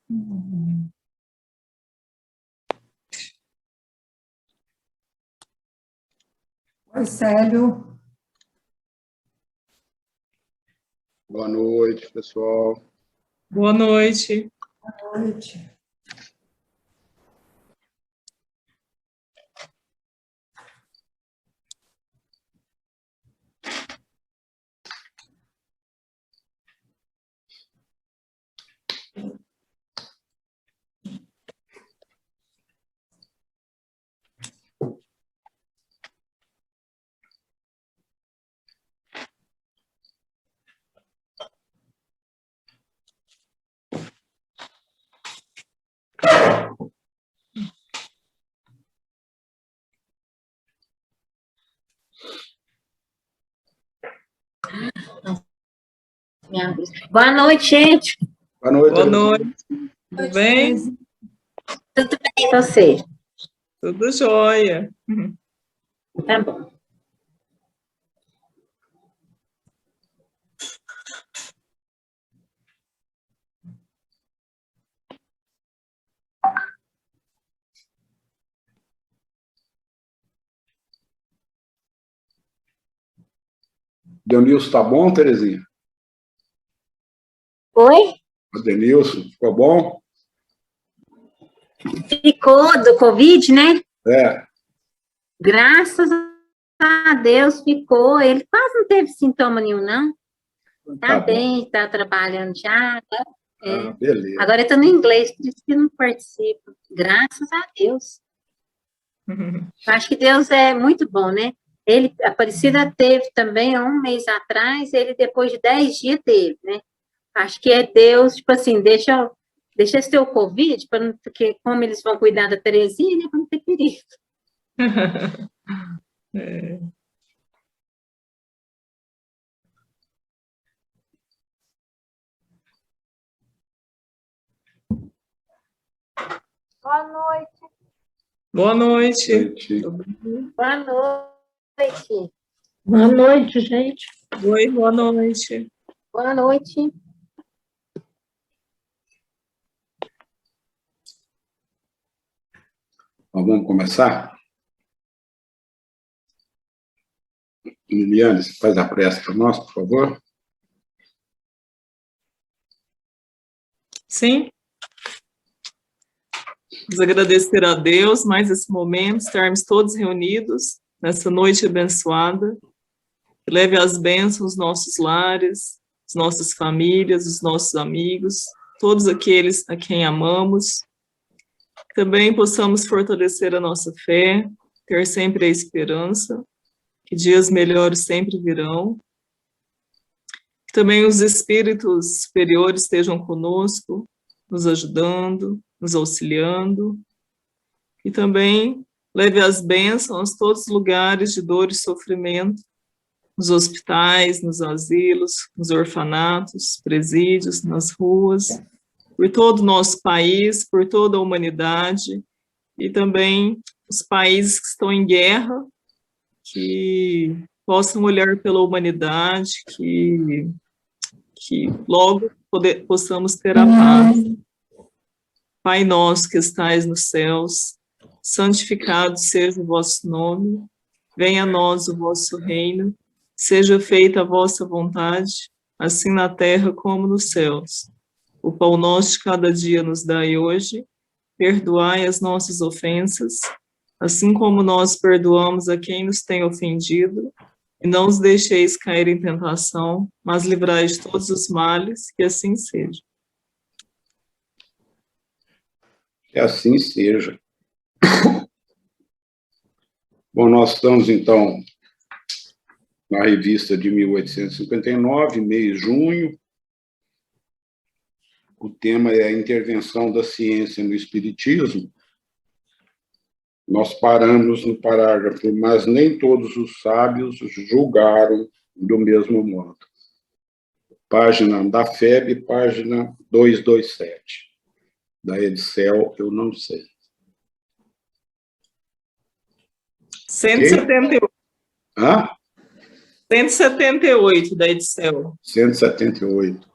Oi, Célio. Boa noite, pessoal. Boa noite. Boa noite. Boa noite, gente. Boa noite. Boa noite. Tudo bem? Tudo bem, e você? Tudo jóia. Tá bom. Denilson, tá bom, Terezinha? Oi? O Denilson, ficou bom? Ficou do Covid, né? É. Graças a Deus ficou. Ele quase não teve sintoma nenhum, não. Tá Tá bem, tá trabalhando já. Ah, beleza. Agora eu tô no inglês, por isso que não participo. Graças a Deus. Eu acho que Deus é muito bom, né? A Aparecida teve também há um mês atrás, ele depois de 10 dias teve, né? Acho que é Deus, tipo assim, deixa esse teu Covid, porque como eles vão cuidar da Terezinha, né, para não ter perigo. É. Boa noite. Boa noite. Boa noite. Boa noite, gente. Oi, boa noite. Boa noite. Vamos começar? Liliane, você faz a prece para nós, por favor? Sim. Vamos agradecer a Deus mais esse momento, estarmos todos reunidos nessa noite abençoada. Que leve as bênçãos aos nossos lares, as nossas famílias, os nossos amigos, todos aqueles a quem amamos. Também possamos fortalecer a nossa fé, ter sempre a esperança, que dias melhores sempre virão. Que também os espíritos superiores estejam conosco, nos ajudando, nos auxiliando. E também leve as bênçãos a todos os lugares de dor e sofrimento, nos hospitais, nos asilos, nos orfanatos, presídios, nas ruas, por todo o nosso país, por toda a humanidade, e também os países que estão em guerra, que possam olhar pela humanidade, que logo possamos ter a paz. Pai nosso que estais nos céus, santificado seja o vosso nome, venha a nós o vosso reino, seja feita a vossa vontade, assim na terra como nos céus. O pão nosso de cada dia nos dai hoje, perdoai as nossas ofensas, assim como nós perdoamos a quem nos tem ofendido, e não os deixeis cair em tentação, mas livrai de todos os males, que assim seja. Que assim seja. Bom, nós estamos, então, na revista de 1859, mês de junho. O tema é a intervenção da ciência no espiritismo. Nós paramos no parágrafo, mas nem todos os sábios julgaram do mesmo modo. Página da FEB, página 227. Da Edicel, eu não sei. 178. Hã? 178 da Edicel. 178.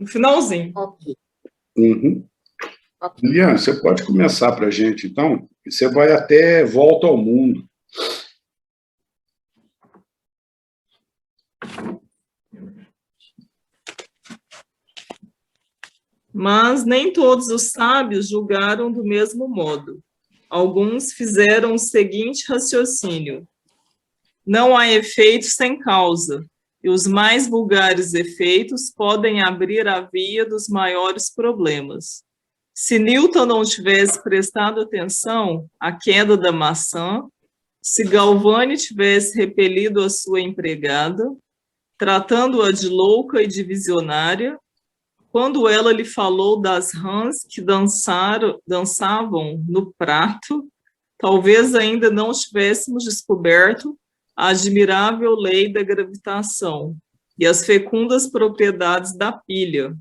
No finalzinho. Ok. Uhum. Ok. Lilian, você pode começar para a gente, então? Você vai até Volta ao Mundo. Mas nem todos os sábios julgaram do mesmo modo. Alguns fizeram o seguinte raciocínio: não há efeito sem causa, e os mais vulgares efeitos podem abrir a via dos maiores problemas. Se Newton não tivesse prestado atenção à queda da maçã, se Galvani tivesse repelido a sua empregada, tratando-a de louca e de visionária, quando ela lhe falou das rãs que dançavam no prato, talvez ainda não tivéssemos descoberto a admirável lei da gravitação e as fecundas propriedades da pilha.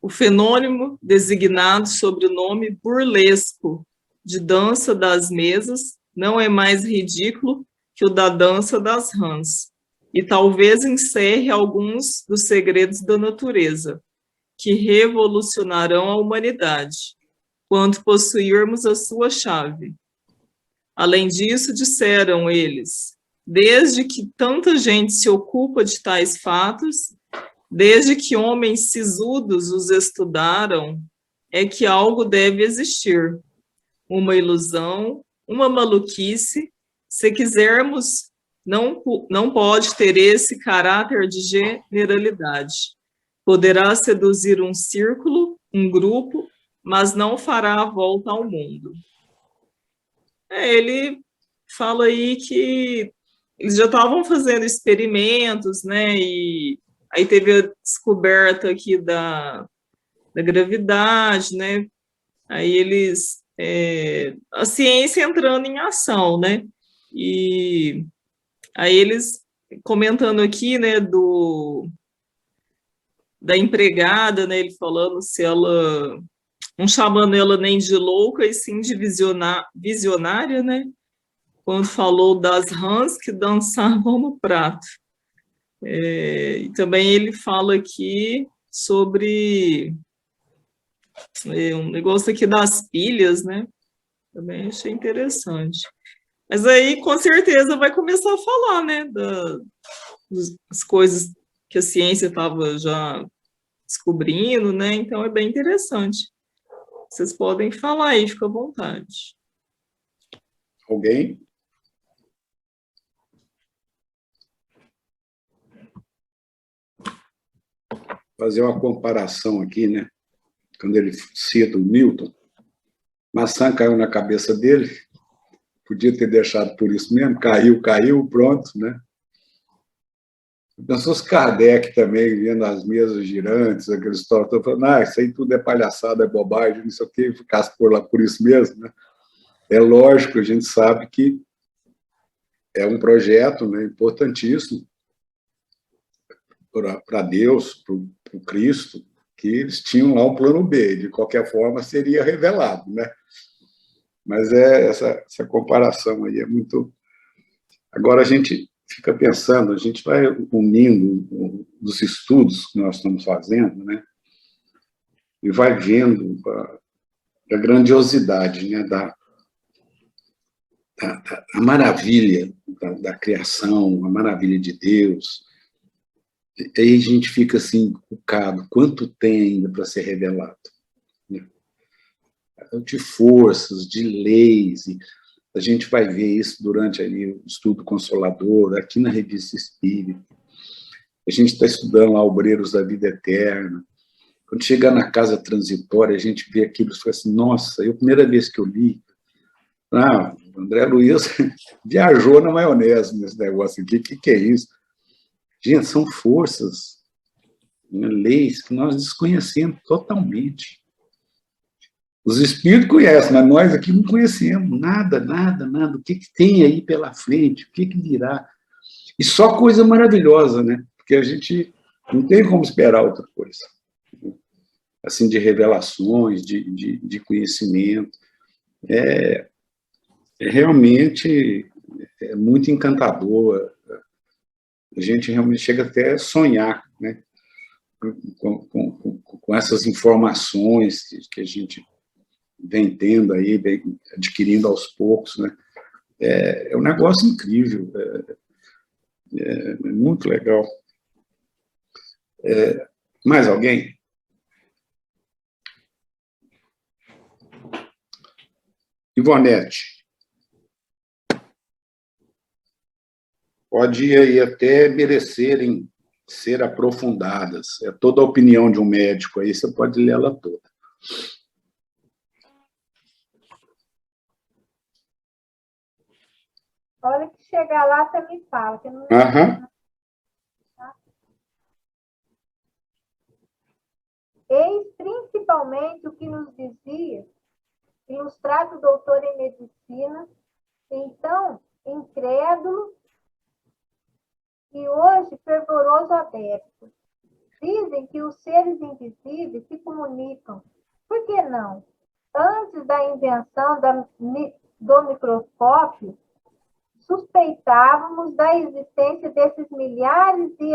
O fenômeno designado sob o nome burlesco de dança das mesas não é mais ridículo que o da dança das rãs, e talvez encerre alguns dos segredos da natureza, que revolucionarão a humanidade, quando possuirmos a sua chave. Além disso, disseram eles, desde que tanta gente se ocupa de tais fatos, desde que homens sisudos os estudaram, é que algo deve existir. Uma ilusão, uma maluquice, se quisermos, não pode ter esse caráter de generalidade. Poderá seduzir um círculo, um grupo, mas não fará a volta ao mundo. Ele fala aí que eles já estavam fazendo experimentos, né, e aí teve a descoberta aqui da gravidade, né, aí eles, a ciência entrando em ação, né, e aí eles comentando aqui, né, da empregada, né, ele falando se ela, não chamando ela nem de louca, e sim de visionária, né, quando falou das rãs que dançavam no prato. E também ele fala aqui sobre um negócio aqui das pilhas, né, também achei interessante. Mas aí, com certeza, vai começar a falar, né, das coisas que a ciência estava já descobrindo, né, então é bem interessante. Vocês podem falar aí, fica à vontade. Alguém? Fazer uma comparação aqui, né? Quando ele cita o Newton, maçã caiu na cabeça dele, podia ter deixado por isso mesmo, caiu, pronto, né? Pensou os Kardec também, vendo as mesas girantes, aqueles história, falando, isso aí tudo é palhaçada, é bobagem, não sei o quê, ficasse por lá por isso mesmo, né? É lógico, a gente sabe que é um projeto, né, importantíssimo para Deus, para o Cristo, que eles tinham lá um plano B, de qualquer forma seria revelado, né? Mas essa comparação aí é muito... Agora a gente fica pensando, a gente vai unindo os estudos que nós estamos fazendo, né? E vai vendo a grandiosidade, né? A maravilha da criação, a maravilha de Deus. E aí a gente fica assim, encucado, quanto tem ainda para ser revelado? Né? De forças, de leis, e a gente vai ver isso durante aí o estudo consolador, aqui na Revista Espírita. A gente está estudando lá Obreiros da Vida Eterna. Quando chegar na casa transitória, a gente vê aquilo e fala assim, nossa, a primeira vez que eu li, André Luiz viajou na maionese nesse negócio aqui, o que é isso? Gente, são forças, né, leis que nós desconhecemos totalmente. Os espíritos conhecem, mas nós aqui não conhecemos nada. O que tem aí pela frente, o que virá. E só coisa maravilhosa, né? Porque a gente não tem como esperar outra coisa. Assim, de revelações, de conhecimento. Realmente é muito encantador. A gente realmente chega até a sonhar, né? com essas informações que a gente vem tendo aí, vem adquirindo aos poucos, né? É um negócio incrível, é muito legal. Mais alguém? Ivonete, pode ir aí até merecerem ser aprofundadas. É toda a opinião de um médico aí, você pode ler ela toda. A hora que chegar lá, você me fala. Que não... Eis principalmente o que nos dizia, ilustrado doutor em medicina, então incrédulo e hoje fervoroso adepto. Dizem que os seres invisíveis se comunicam. Por que não? Antes da invenção do microscópio, suspeitávamos da existência desses milhares de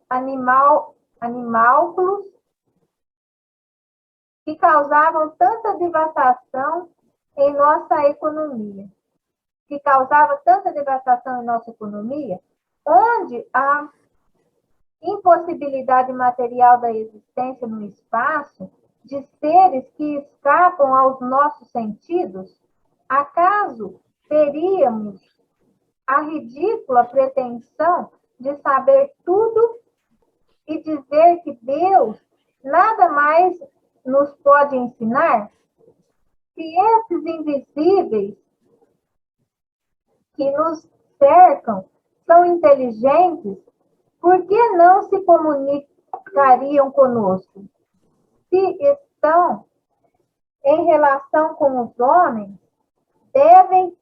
animálculos que causavam tanta devastação em nossa economia. Onde a impossibilidade material da existência no espaço de seres que escapam aos nossos sentidos, acaso teríamos a ridícula pretensão de saber tudo e dizer que Deus nada mais nos pode ensinar? Se esses invisíveis que nos cercam são inteligentes, por que não se comunicariam conosco? Se estão em relação com os homens, devem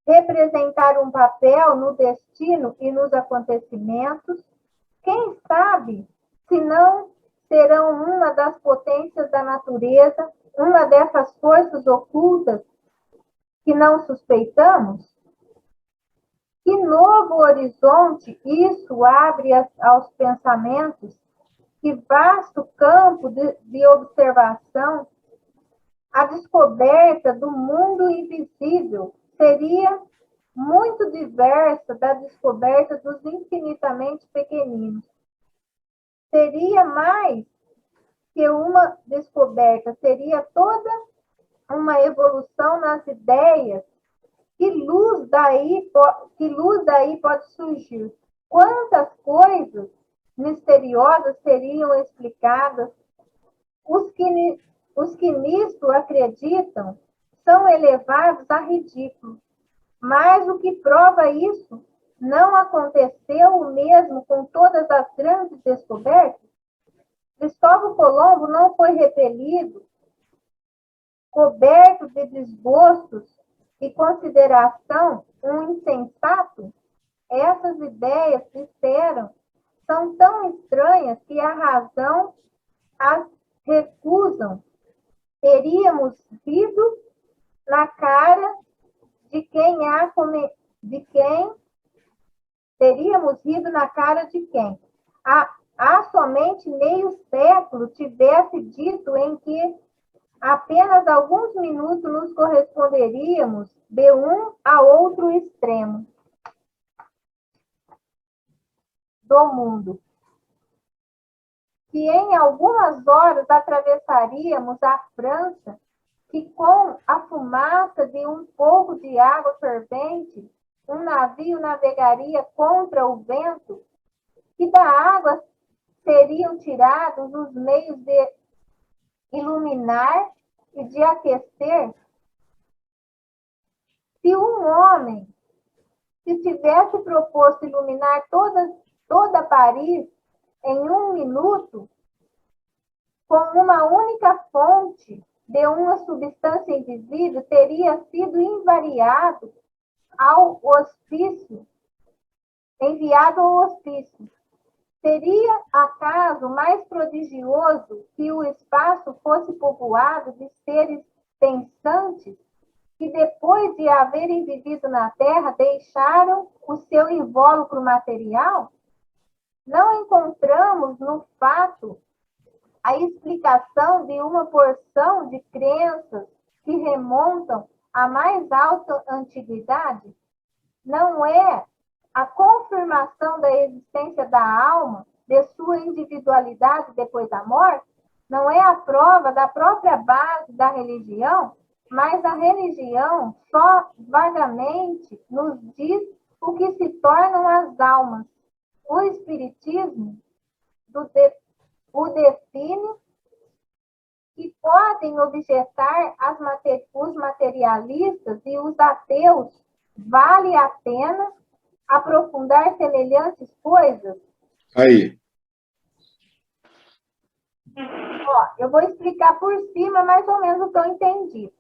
representar um papel no destino e nos acontecimentos. Quem sabe se não serão uma das potências da natureza, uma dessas forças ocultas que não suspeitamos? Que novo horizonte isso abre aos pensamentos, que vasto campo de observação. A descoberta do mundo invisível seria muito diversa da descoberta dos infinitamente pequeninos. Seria mais que uma descoberta, seria toda uma evolução nas ideias. Que luz daí pode surgir? Quantas coisas misteriosas seriam explicadas? Os que nisto acreditam são elevados a ridículo. Mas o que prova isso? Não aconteceu o mesmo com todas as grandes descobertas? Cristóvão Colombo não foi repelido, coberto de desgostos e consideração, um insensato? Essas ideias, disseram, são tão estranhas que a razão as recusam. Teríamos rido na cara de quem teríamos rido na cara de quem há somente meio século tivesse dito em que apenas alguns minutos nos corresponderíamos de um a outro extremo do mundo. Que em algumas horas atravessaríamos a França, que com a fumaça de um pouco de água fervente, um navio navegaria contra o vento, que da água seriam tirados os meios de iluminar e de aquecer. Se um homem se tivesse proposto iluminar toda Paris em um minuto, com uma única fonte de uma substância invisível, teria sido enviado ao hospício. Seria acaso mais prodigioso que o espaço fosse povoado de seres pensantes que, depois de haverem vivido na Terra, deixaram o seu invólucro material? não encontramos no fato a explicação de uma porção de crenças que remontam à mais alta antiguidade? Não é a confirmação da existência da alma, de sua individualidade depois da morte? Não é a prova da própria base da religião? Mas a religião só vagamente nos diz o que se tornam as almas. O Espiritismo o define e podem objetar os materialistas e os ateus. Vale a pena aprofundar semelhantes coisas? Aí. Ó, eu vou explicar por cima mais ou menos o que eu entendi.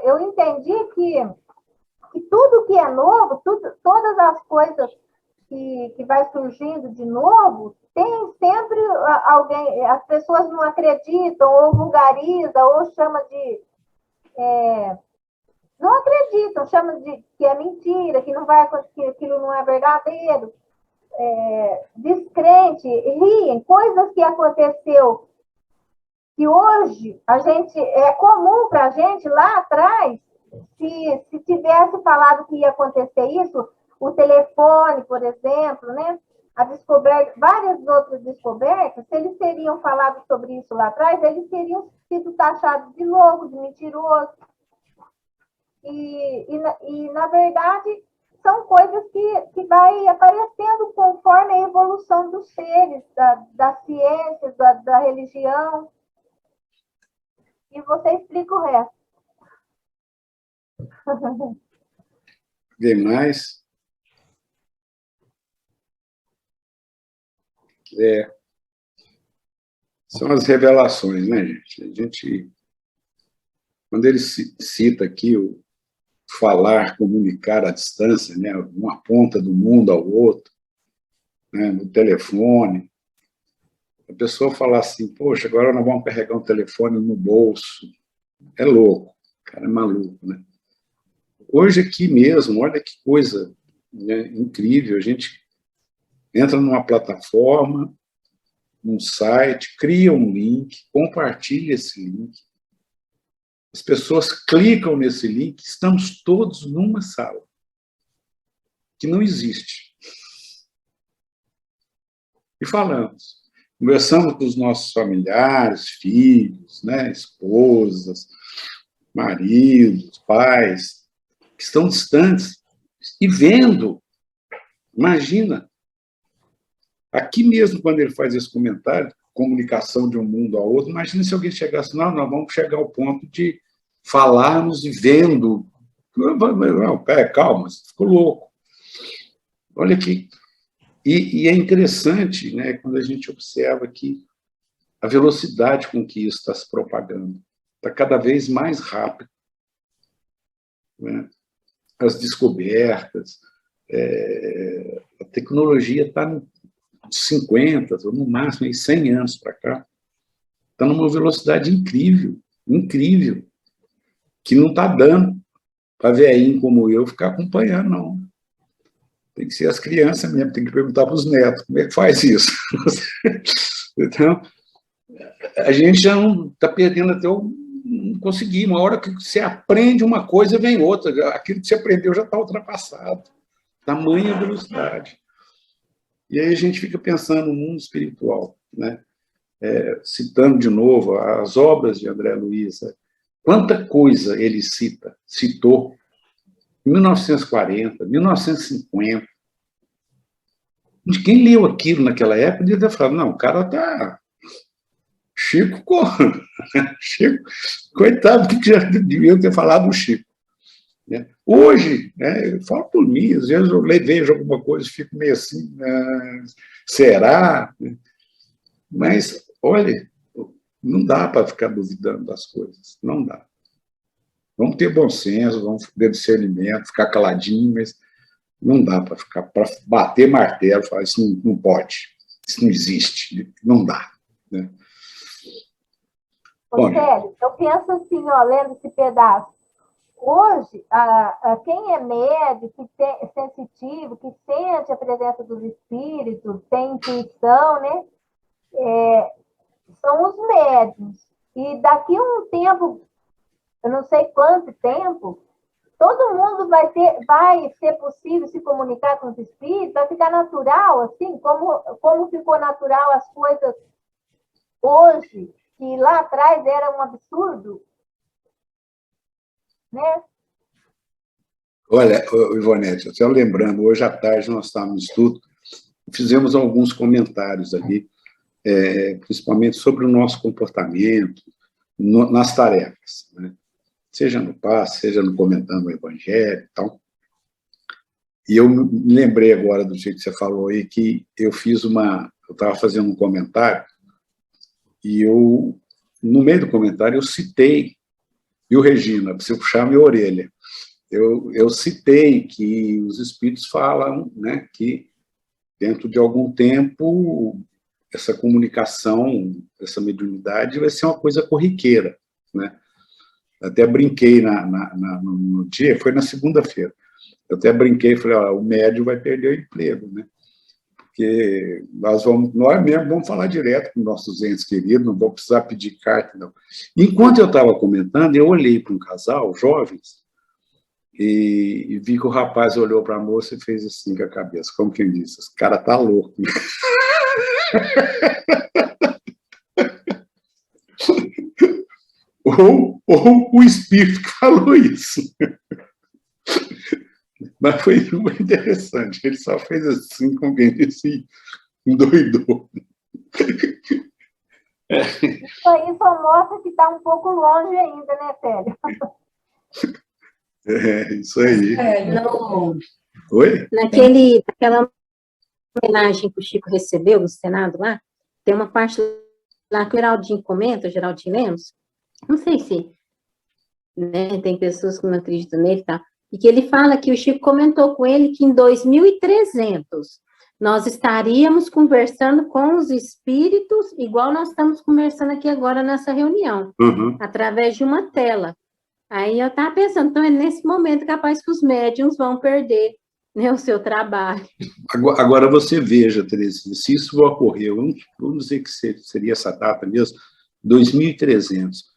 Eu entendi que tudo que é novo, todas as coisas que vai surgindo de novo, tem sempre alguém, as pessoas não acreditam, ou vulgariza, ou chama de... não acreditam, chama de que é mentira, que não vai acontecer, que aquilo não é verdadeiro. Descrente, riem, coisas que aconteceu, que hoje é comum para a gente, lá atrás, se tivesse falado que ia acontecer isso, o telefone, por exemplo, né? A descoberta, várias outras descobertas, se eles teriam falado sobre isso lá atrás, eles teriam sido taxados de louco, de mentiroso. E na verdade, são coisas que vai aparecendo conforme a evolução dos seres, da ciência, da religião. E você explica o resto. Demais. São as revelações, né, gente? Quando ele cita aqui o falar, comunicar à distância, né, uma ponta do mundo ao outro, né, no telefone, a pessoa fala assim, poxa, agora nós vamos carregar um telefone no bolso. É louco, o cara é maluco, né? Hoje aqui mesmo, olha que coisa, né, incrível, a gente entra numa plataforma, num site, cria um link, compartilha esse link, as pessoas clicam nesse link, estamos todos numa sala, que não existe. E falamos. Conversamos com os nossos familiares, filhos, né, esposas, maridos, pais, que estão distantes, e vendo. Imagina. Aqui mesmo, quando ele faz esse comentário, comunicação de um mundo ao outro, imagina se alguém chegasse, não, nós vamos chegar ao ponto de falarmos e vendo. Não, calma, você ficou louco. Olha aqui. E é interessante, né, quando a gente observa que a velocidade com que isso está se propagando está cada vez mais rápido. Né? As descobertas, a tecnologia está nos 50, ou no máximo aí 100 anos para cá, está numa velocidade incrível, incrível, que não está dando para velhinho como eu ficar acompanhando, não. Tem que ser as crianças mesmo, tem que perguntar para os netos como é que faz isso. Então, a gente já não está perdendo até o não conseguir. Uma hora que você aprende uma coisa, vem outra. Aquilo que você aprendeu já está ultrapassado. Tamanha velocidade. E aí a gente fica pensando no mundo espiritual, né? Citando de novo as obras de André Luiz. Quanta coisa ele citou em 1940, 1950. Quem leu aquilo naquela época devia ter falado, não, o cara está... Chico, coitado, que já devia ter falado do Chico. Hoje, né, eu falo por mim, às vezes eu vejo alguma coisa e fico meio assim, será? Mas, olha, não dá para ficar duvidando das coisas, não dá. Vamos ter bom senso, vamos ter discernimento, ficar caladinho, mas não dá para ficar, para bater martelo, falar, isso não pode, isso não existe, não dá. Né? Ô, Célio, eu penso assim, ó, lendo esse pedaço, hoje, quem é médico, sensitivo, que sente a presença dos espíritos, tem intuição, né? São os médiuns. E daqui a um tempo, eu não sei quanto tempo, todo mundo vai ser possível se comunicar com os espíritos, vai ficar natural, assim, como ficou natural as coisas hoje, que lá atrás era um absurdo, né? Olha, Ivonete, até lembrando, hoje à tarde nós estávamos no estudo, fizemos alguns comentários ali, principalmente sobre o nosso comportamento nas tarefas, né? Seja no passe, seja no comentando o Evangelho e tal. E eu me lembrei agora do jeito que você falou aí, que eu estava fazendo um comentário, e no meio do comentário, eu citei, viu, Regina, para você puxar a minha orelha, eu citei que os espíritos falam, né, que dentro de algum tempo essa comunicação, essa mediunidade vai ser uma coisa corriqueira, né? Até brinquei no dia, foi na segunda-feira, eu até brinquei e falei, o médium vai perder o emprego, né? Porque nós mesmo vamos falar direto com nossos entes queridos, não vamos precisar pedir carta, não. Enquanto eu estava comentando, eu olhei para um casal, jovens, e vi que o rapaz olhou para a moça e fez assim com a cabeça, como quem disse, esse cara tá louco. ou o espírito que falou isso. Mas foi interessante, ele só fez assim com quem disse, endoidou. Isso aí só mostra que está um pouco longe ainda, né, Célio? Isso aí. Oi? Naquela homenagem que o Chico recebeu no Senado lá, tem uma parte lá que o Geraldinho comenta, o Geraldinho Lemos, não sei se, né, tem pessoas que não acreditam nele, tá? E que ele fala que o Chico comentou com ele que em 2300 nós estaríamos conversando com os espíritos, igual nós estamos conversando aqui agora nessa reunião, através de uma tela. Aí eu estava pensando, então é nesse momento capaz que os médiums vão perder, né, o seu trabalho. Agora você veja, Teresa, se isso ocorrer, vamos dizer que seria essa data mesmo, 2300.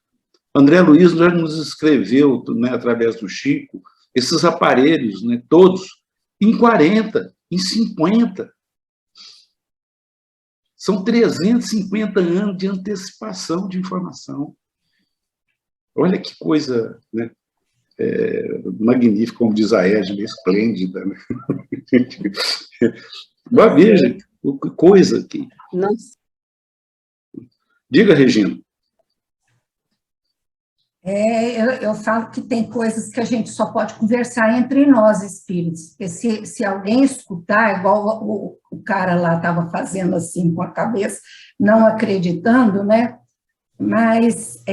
André Luiz já nos escreveu, né, através do Chico, esses aparelhos, né, todos, em 40, em 50. São 350 anos de antecipação de informação. Olha que coisa, né, magnífica, como diz a Edna, esplêndida. Né? Mas veja, que coisa que... Nossa. Diga, Regina. Eu falo que tem coisas que a gente só pode conversar entre nós, espíritos, porque se alguém escutar, igual o cara lá estava fazendo assim com a cabeça, não acreditando, né? Mas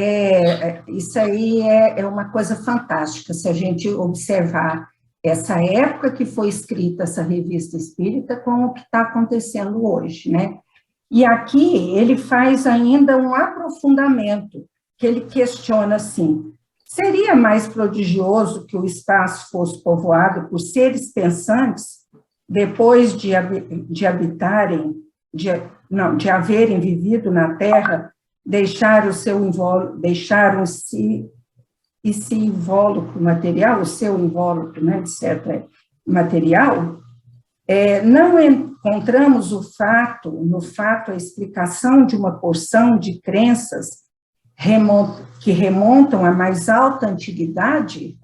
isso aí é uma coisa fantástica, se a gente observar essa época que foi escrita essa revista espírita com o que está acontecendo hoje, né? E aqui ele faz ainda um aprofundamento, que ele questiona assim, seria mais prodigioso que o espaço fosse povoado por seres pensantes, depois de haverem vivido na Terra, deixaram esse invólucro material, o seu invólucro, né, de certo material, não encontramos no fato a explicação de uma porção de crenças que remontam à mais alta antiguidade,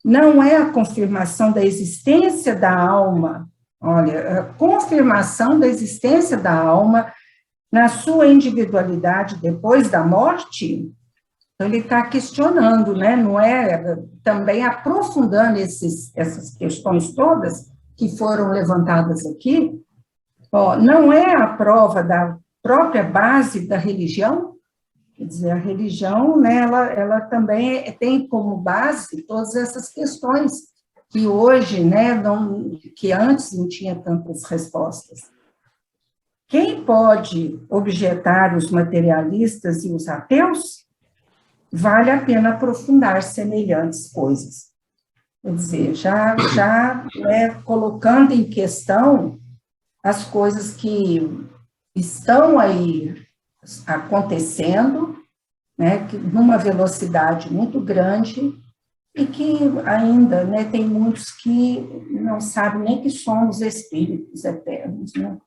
não é a confirmação da existência da alma, olha, a confirmação da existência da alma na sua individualidade depois da morte. Então, ele está questionando, né? Não é, também aprofundando essas questões todas que foram levantadas aqui, não é a prova da própria base da religião. Quer dizer, a religião, né, ela também tem como base todas essas questões que hoje, né, que antes não tinha tantas respostas. Quem pode objetar os materialistas e os ateus? vale a pena aprofundar semelhantes coisas. Quer dizer, já né, colocando em questão as coisas que estão aí acontecendo, né, que numa velocidade muito grande, e que ainda, né, tem muitos que não sabem nem que somos espíritos eternos, né?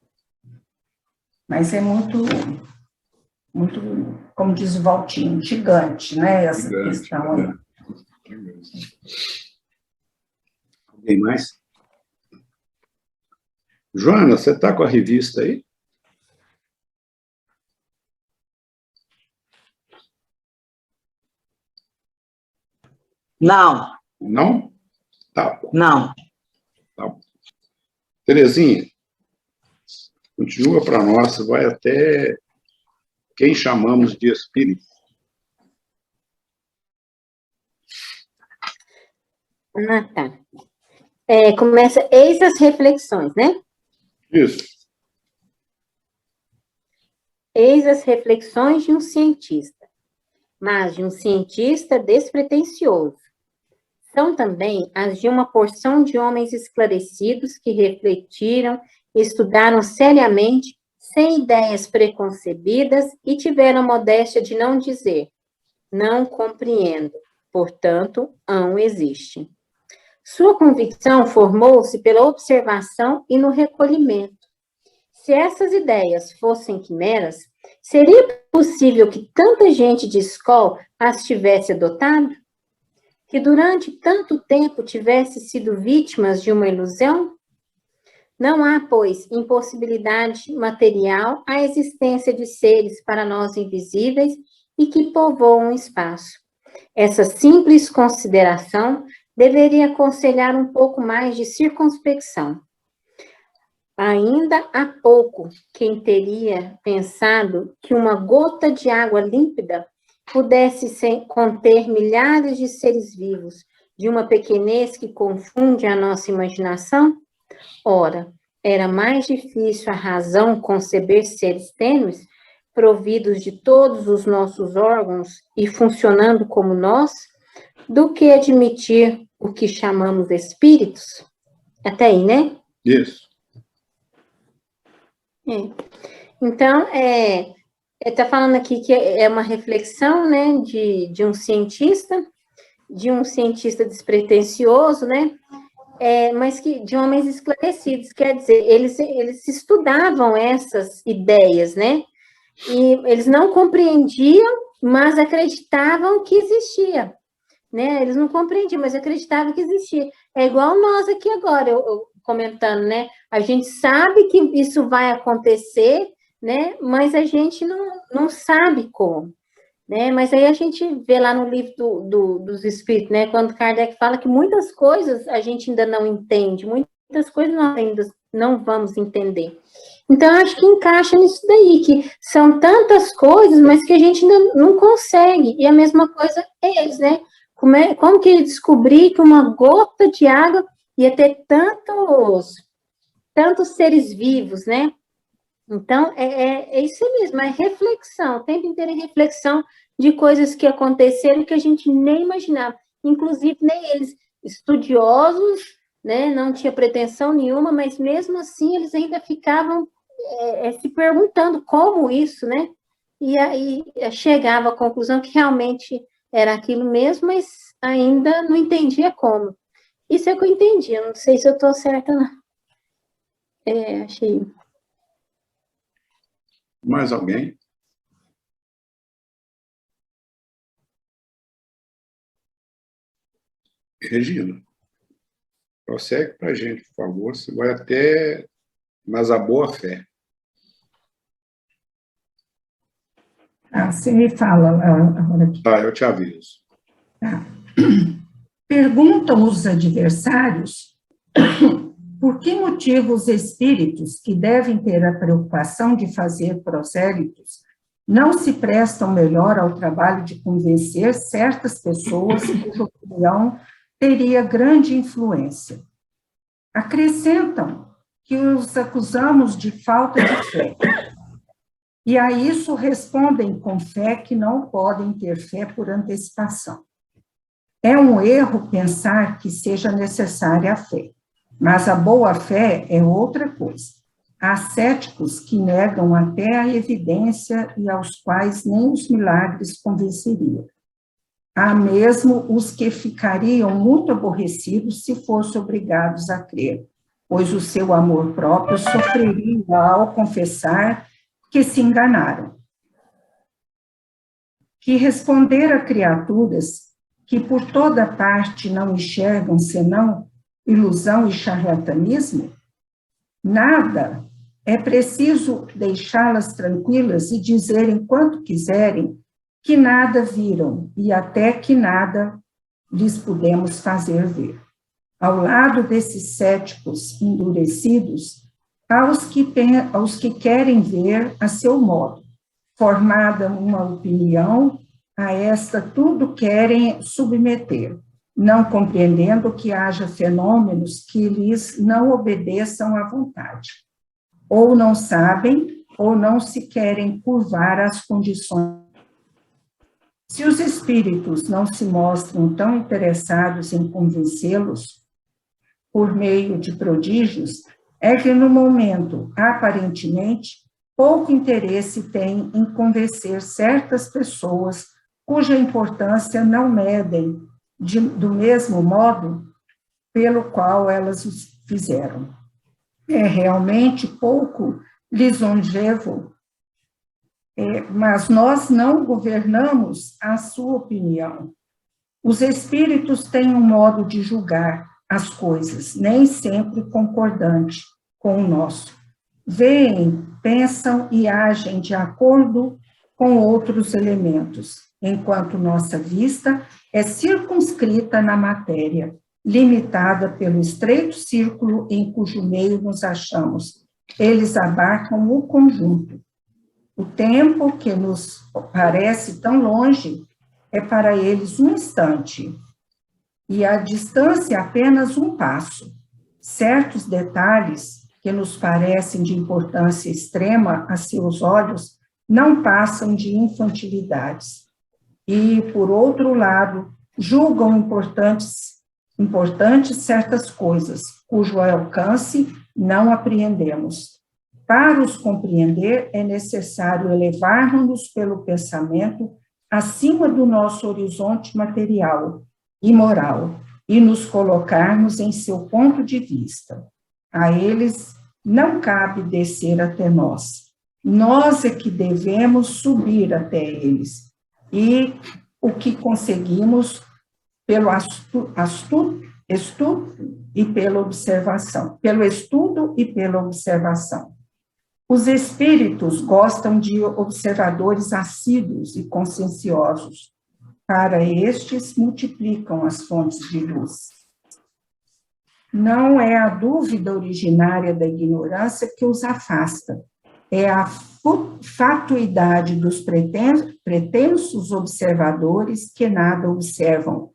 Mas é muito, como diz o Valtinho, gigante, né, essa questão aí. Alguém mais? Joana, você está com a revista aí? Não. Não? Tá bom. Não. Tá bom. Terezinha, continua para nós, vai até quem chamamos de espírito. Ah, tá. Começa, eis as reflexões, né? Isso. Eis as reflexões de um cientista, mas de um cientista despretensioso. São também as de uma porção de homens esclarecidos que refletiram, estudaram seriamente, sem ideias preconcebidas e tiveram a modéstia de não dizer, não compreendo, portanto, não existe. Sua convicção formou-se pela observação e no recolhimento. Se essas ideias fossem quimeras, seria possível que tanta gente de escola as tivesse adotado? Que durante tanto tempo tivesse sido vítimas de uma ilusão? Não há, pois, impossibilidade material à existência de seres para nós invisíveis e que povoam o espaço. Essa simples consideração deveria aconselhar um pouco mais de circunspecção. Ainda há pouco, quem teria pensado que uma gota de água límpida pudesse conter milhares de seres vivos, de uma pequenez que confunde a nossa imaginação? Ora, era mais difícil a razão conceber seres tênues, providos de todos os nossos órgãos e funcionando como nós, do que admitir o que chamamos espíritos? Até aí, né? Isso. Então, está falando aqui que é uma reflexão, né, de um cientista despretensioso, né, mas que de homens esclarecidos, quer dizer, eles estudavam essas ideias, né, e eles não compreendiam, mas acreditavam que existia, né, eles não compreendiam, mas acreditavam que existia. É igual nós aqui agora, eu comentando, né, a gente sabe que isso vai acontecer, né, mas a gente não sabe como, né, mas aí a gente vê lá no livro dos Espíritos, né, quando Kardec fala que muitas coisas a gente ainda não entende, muitas coisas nós ainda não vamos entender. Então, acho que encaixa nisso daí, que são tantas coisas, mas que a gente ainda não consegue, e a mesma coisa é eles, né, como que ele descobrir que uma gota de água ia ter tantos seres vivos, né? Então, é isso mesmo, é reflexão, o tempo inteiro é reflexão de coisas que aconteceram que a gente nem imaginava. Inclusive, nem eles, estudiosos, né, não tinha pretensão nenhuma, mas mesmo assim eles ainda ficavam se perguntando como isso, né? E aí chegava à conclusão que realmente era aquilo mesmo, mas ainda não entendia como. Isso é que eu entendi, eu não sei se eu estou certa, não. Achei. Mais alguém? Regina, prossegue para a gente, por favor. Você vai até mas a boa fé. Você me fala agora aqui. Tá, eu te aviso. Tá. Perguntam os adversários por que motivo os espíritos que devem ter a preocupação de fazer prosélitos não se prestam melhor ao trabalho de convencer certas pessoas cuja opinião teria grande influência. Acrescentam que os acusamos de falta de fé. e a isso respondem com fé que não podem ter fé por antecipação. É um erro pensar que seja necessária a fé, mas a boa-fé é outra coisa. Há céticos que negam até a evidência e aos quais nem os milagres convenceriam. Há mesmo os que ficariam muito aborrecidos se fossem obrigados a crer, pois o seu amor próprio sofreria ao confessar que se enganaram. Que responder a criaturas que por toda parte não enxergam senão ilusão e charlatanismo? Nada. É preciso deixá-las tranquilas e dizerem quanto quiserem que nada viram e até que nada lhes pudemos fazer ver. Ao lado desses céticos endurecidos, há os que querem ver a seu modo, formada uma opinião, a esta tudo querem submeter, não compreendendo que haja fenômenos que lhes não obedeçam à vontade. Ou não sabem, ou não se querem curvar às condições. Se os espíritos não se mostram tão interessados em convencê-los por meio de prodígios, é que no momento, aparentemente, pouco interesse têm em convencer certas pessoas cuja importância não medem do mesmo modo pelo qual elas os fizeram. É realmente pouco lisonjevo, mas nós não governamos a sua opinião. Os espíritos têm um modo de julgar as coisas, nem sempre concordante com o nosso. Veem, pensam e agem de acordo com outros elementos, enquanto nossa vista é circunscrita na matéria, limitada pelo estreito círculo em cujo meio nos achamos. Eles abarcam o conjunto. O tempo que nos parece tão longe é para eles um instante, e a distância apenas um passo. Certos detalhes que nos parecem de importância extrema a seus olhos não passam de infantilidades. E, por outro lado, julgam importantes certas coisas, cujo alcance não apreendemos. Para os compreender, é necessário elevarmos-nos pelo pensamento acima do nosso horizonte material e moral, e nos colocarmos em seu ponto de vista. A eles não cabe descer até nós. Nós é que devemos subir até eles. E o que conseguimos pelo estudo e pela observação. Pelo estudo e pela observação. Os espíritos gostam de observadores assíduos e conscienciosos. Para estes, multiplicam as fontes de luz. Não é a dúvida originária da ignorância que os afasta, é a fatuidade dos pretensos observadores que nada observam,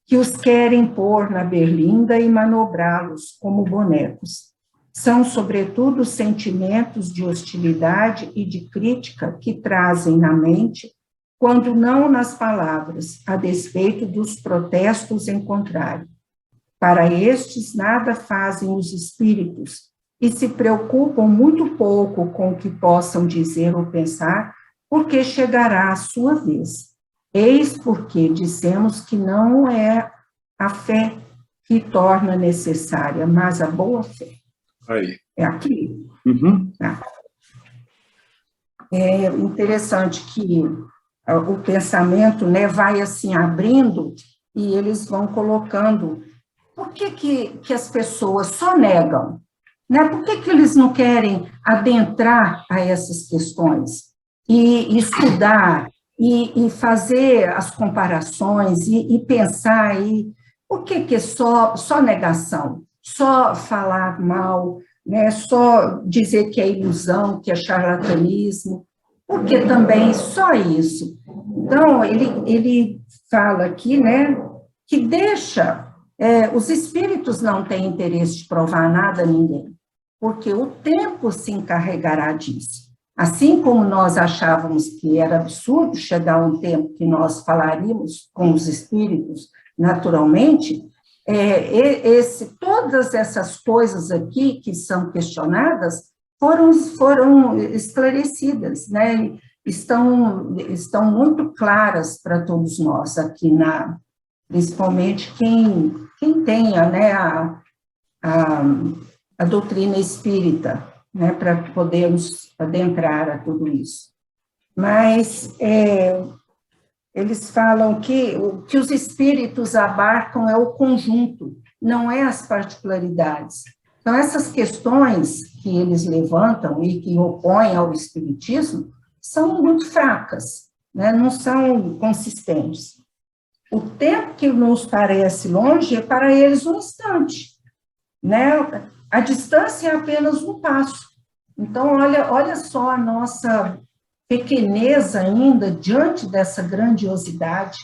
que os querem pôr na berlinda e manobrá-los como bonecos. São, sobretudo, sentimentos de hostilidade e de crítica que trazem na mente, quando não nas palavras, a despeito dos protestos em contrário. Para estes, nada fazem os espíritos e se preocupam muito pouco com o que possam dizer ou pensar, porque chegará a sua vez. Eis porque dissemos que não é a fé que torna necessária, mas a boa fé. Aí. É aqui. Uhum. É interessante que o pensamento, né, vai assim abrindo e eles vão colocando. Por que as pessoas só negam? Né? Por que eles não querem adentrar a essas questões e estudar e fazer as comparações e pensar? Por que é só negação? Só falar mal, né? Só dizer que é ilusão, que é charlatanismo? Por que também só isso? Então, ele fala aqui, né, que deixa... os espíritos não têm interesse de provar nada a ninguém, porque o tempo se encarregará disso. Assim como nós achávamos que era absurdo chegar um tempo que nós falaríamos com os espíritos naturalmente, todas essas coisas aqui que são questionadas foram esclarecidas, né? Estão muito claras para todos nós aqui, principalmente quem tenha, né, a doutrina espírita, né, para podermos adentrar a tudo isso. Mas eles falam que o que os espíritos abarcam é o conjunto, não é as particularidades. Então, essas questões que eles levantam e que opõem ao espiritismo são muito fracas, né, não são consistentes. O tempo que nos parece longe é para eles um instante, né? A distância é apenas um passo. Então, olha só a nossa pequeneza ainda diante dessa grandiosidade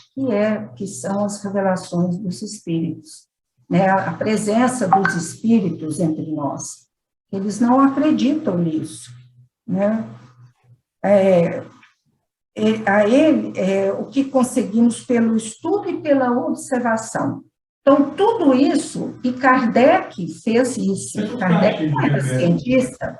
que são as revelações dos espíritos, né? A presença dos espíritos entre nós. Eles não acreditam nisso, né? O que conseguimos pelo estudo e pela observação. Então, tudo isso, e Kardec fez isso, Kardec não era cientista,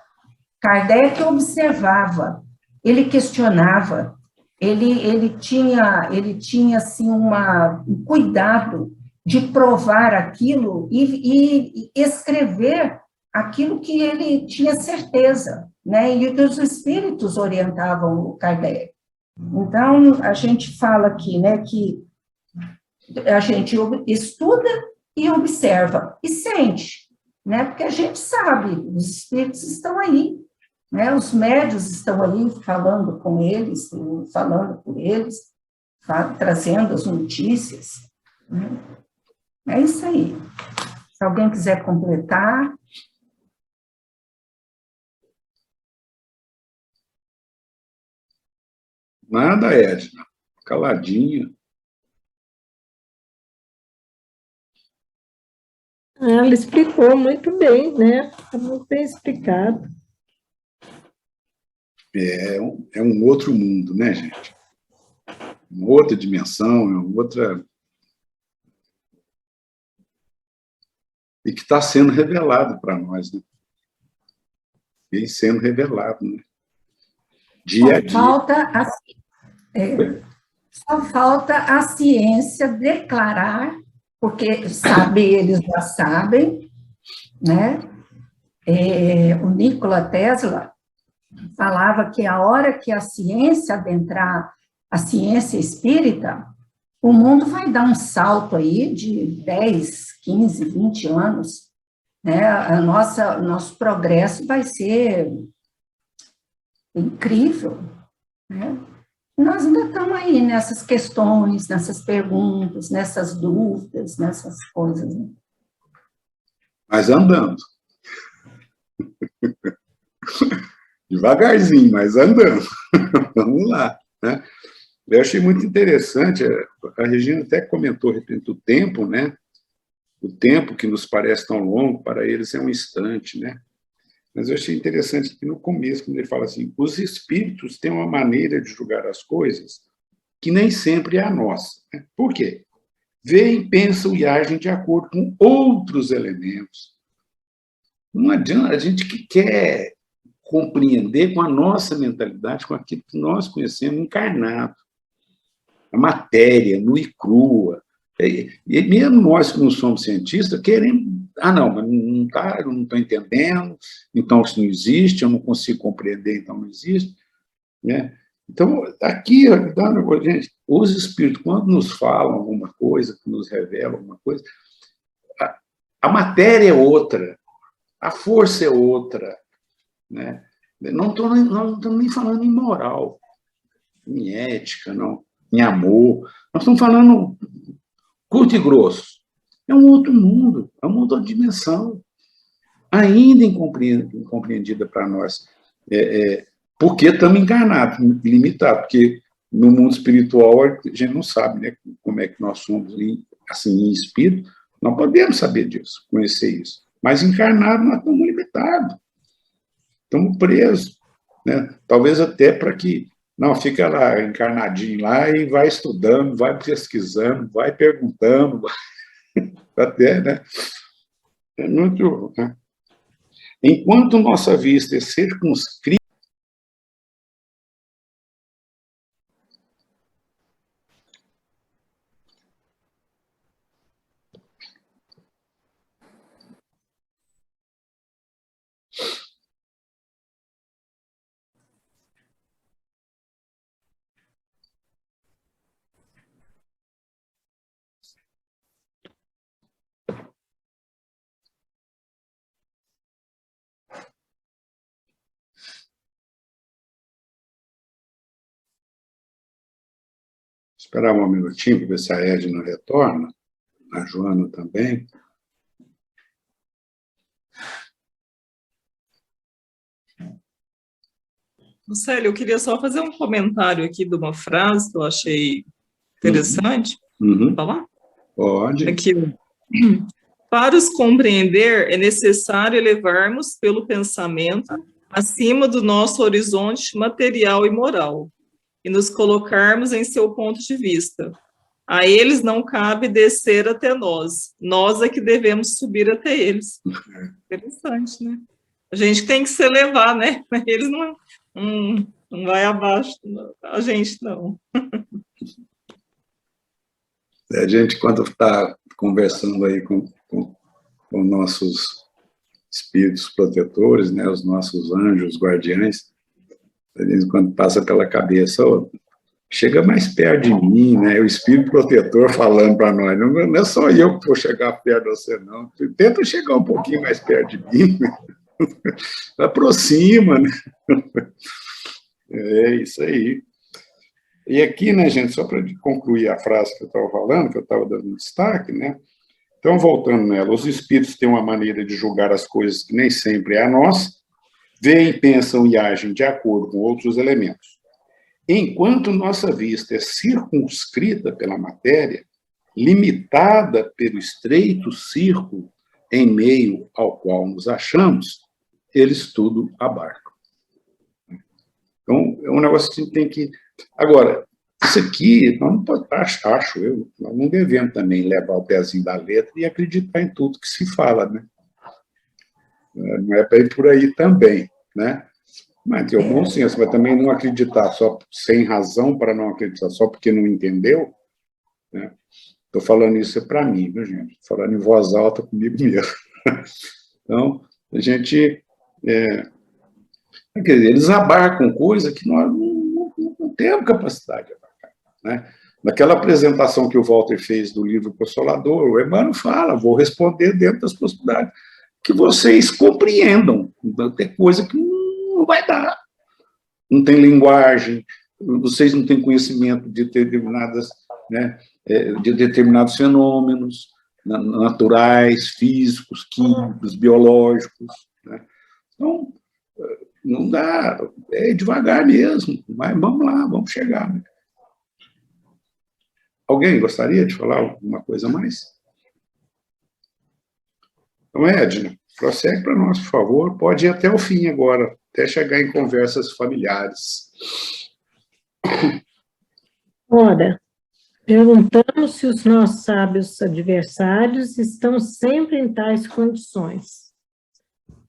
Kardec observava, ele questionava, ele tinha assim, um cuidado de provar aquilo e escrever aquilo que ele tinha certeza, né? E que os espíritos orientavam o Kardec. Então, a gente fala aqui, né, que a gente estuda e observa, e sente, né, porque a gente sabe, os espíritos estão aí, né, os médios estão aí falando com eles, falando por eles, trazendo as notícias, né? É isso aí. Se alguém quiser completar... Nada, Edna. Caladinha. Ela explicou muito bem, né? Está muito bem explicado. É um outro mundo, né, gente? Uma outra dimensão, outra... E que está sendo revelado para nós, né? Vem sendo revelado, né? Dia a dia. Só falta a ciência declarar, porque saber eles já sabem, né? O Nikola Tesla falava que a hora que a ciência adentrar a ciência espírita, o mundo vai dar um salto aí de 10, 15, 20 anos, né? Nosso progresso vai ser incrível, né? Nós ainda estamos aí nessas questões, nessas perguntas, nessas dúvidas, nessas coisas, né? Mas andando. Devagarzinho, mas andando. Vamos lá, né? Eu achei muito interessante, a Regina até comentou a respeito do tempo, né? O tempo que nos parece tão longo, para eles é um instante, né? Mas eu achei interessante que no começo, quando ele fala assim, os espíritos têm uma maneira de julgar as coisas que nem sempre é a nossa. Né? Por quê? Veem, pensam e agem de acordo com outros elementos. Não adianta, a gente que quer compreender com a nossa mentalidade, com aquilo que nós conhecemos encarnado. A matéria, nua e crua. E mesmo nós que não somos cientistas, queremos... não, mas não está, eu não estou entendendo, então isso não existe, eu não consigo compreender, então não existe. Né? Então, aqui, gente, os espíritos, quando nos falam alguma coisa, que nos revelam alguma coisa, a matéria é outra, a força é outra. Né? Não estamos nem falando em moral, em ética, não, em amor. Nós estamos falando curto e grosso. É um outro mundo, é uma outra dimensão, ainda incompreendida para nós. Porque estamos encarnados, limitados, porque no mundo espiritual a gente não sabe, né, como é que nós somos assim, em espírito, não podemos saber disso, conhecer isso. Mas encarnados nós estamos limitados, estamos presos, né? Talvez até para que não fica lá encarnadinho lá e vai estudando, vai pesquisando, vai perguntando, até, né? É muito, né? Enquanto nossa vista é circunscrita, esperar um minutinho para ver se a Edna retorna, a Joana também. Célio, eu queria só fazer um comentário aqui de uma frase que eu achei interessante. Uhum. Falar? Pode. Aqui. Para os compreender, é necessário elevarmos pelo pensamento acima do nosso horizonte material e moral, e nos colocarmos em seu ponto de vista. A eles não cabe descer até nós é que devemos subir até eles. Interessante, né? A gente tem que se elevar, né? Eles não vai abaixo, a gente não. A gente, quando está conversando aí com nossos espíritos protetores, né, os nossos anjos guardiães, quando passa pela cabeça, oh, chega mais perto de mim, né, o espírito protetor falando para nós, não é só eu que vou chegar perto de você, não, tenta chegar um pouquinho mais perto de mim, aproxima, né? É isso aí. E aqui, né, gente, só para concluir a frase que eu estava falando, que eu estava dando destaque, né, então, voltando nela, os espíritos têm uma maneira de julgar as coisas que nem sempre é a nossa, veem, pensam e agem de acordo com outros elementos. Enquanto nossa vista é circunscrita pela matéria, limitada pelo estreito círculo em meio ao qual nos achamos, eles tudo abarcam. Então, é um negócio que a gente tem que... Agora, isso aqui, nós não podemos, acho eu, nós não devemos também levar o pezinho da letra e acreditar em tudo que se fala, né? Não é para ir por aí também, né? Mas tem o bom senso, mas também não acreditar só sem razão para não acreditar, só porque não entendeu, né? Estou falando isso para mim, viu, gente? Estou falando em voz alta comigo mesmo. Então, a gente... quer dizer, eles abarcam coisa que nós não temos capacidade de abarcar, né? Naquela apresentação que o Walter fez do livro Consolador, o Emmanuel fala, vou responder dentro das possibilidades, que vocês compreendam, tem coisa que não vai dar, não tem linguagem, vocês não têm conhecimento de determinadas, né, de determinados fenômenos naturais, físicos, químicos, biológicos, né? Então, não dá, é devagar mesmo, mas vamos lá, vamos chegar, né? Alguém gostaria de falar alguma coisa a mais? Então, Edna, prossegue para nós, por favor. Pode ir até o fim agora, até chegar em conversas familiares. Ora, perguntamos se os nossos sábios adversários estão sempre em tais condições.